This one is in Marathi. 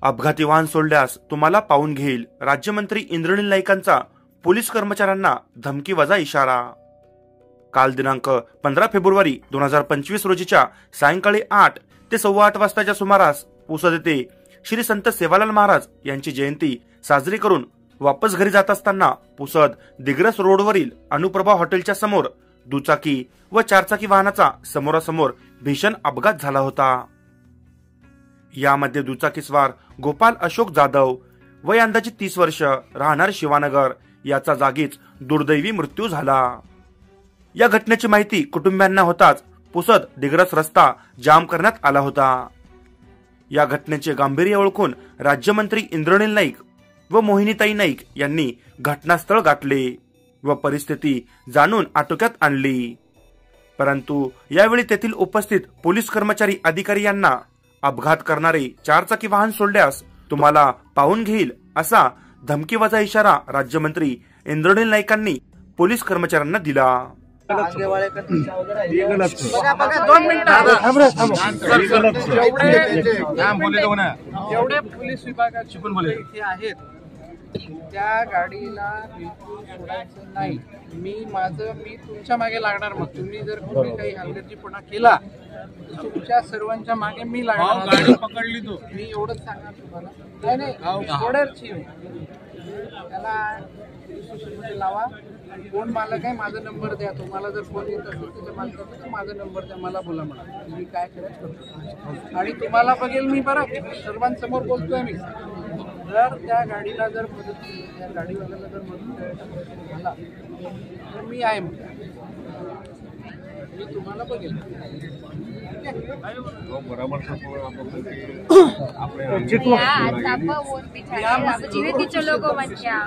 अपघाती वाहन सोडल्यास तुम्हाला पाहून घेईल, राज्यमंत्री इंद्रनील नाईकांचा पोलीस कर्मचाऱ्यांना धमकीवजा इशारा। काल दिनांक 15 फेब्रुवारी 2025 रोजीच्या सायंकाळी 8 ते 8:15 वाजताच्या सुमारास पुसद येथे श्री संत सेवालाल महाराज यांची जयंती साजरी करून वापस घरी जात असताना पुसद दिग्रस रोडवरील अनुप्रभा हॉटेलच्या समोर दुचाकी व चारचाकी वाहनाचा समोरासमोर भीषण अपघात झाला होता। यामध्ये दुचाकीस्वार गोपाल अशोक जाधव वय अंदाजे 30 वर्ष, राहणार शिवानगर, याचा जागीच दुर्दैवी मृत्यू झाला। या घटनेची माहिती कुटुंबियांना होताच पुसद दिग्रस रस्ता जाम करण्यात आला होता। या घटनेचे गांभीर्य ओळखून राज्यमंत्री इंद्रनील नाईक व मोहिनीताई नाईक यांनी घटनास्थळ गाठले व परिस्थिती जाणून आटोक्यात आणली, परंतु यावेळी तेथील उपस्थित पोलीस कर्मचारी अधिकारी यांना अपघात करणारे चारचाकी वाहन सोडल्यास तुम्हाला पाहून घेईल असा धमकीवजा इशारा राज्यमंत्री इंद्रनील नाईकांनी पोलीस कर्मचाऱ्यांना दिला। जेवढे पोलीस विभागाचे आहेत त्या गाडीला बिलकुल सोडायचं नाही। मी तुमच्या मागे लागणार। मग तुम्ही जर कोणी काही हलगर्जीपणा केला तुमच्या सर्वांच्या मागे मी लागणार। गाडी पकडली तू, मी एवढंच सांगणार तुम्हाला। नाही सोडायची त्याला लावा। कोण मालक आहे माझा नंबर द्या, तुम्हाला जर फोन येत असेल त्याच्या मालकाचा तर माझा नंबर द्या, मला बोला म्हणा, मी काय करायचं आणि तुम्हाला बघेल मी बरं सर्वांसमोर बोलतोय मी। जर त्या गाडीला जर मदत त्या गाडीवाल्याला जर मदत मला तर मी आहे, मी तुम्हाला बघेल। आप जीवित चलो को मत क्या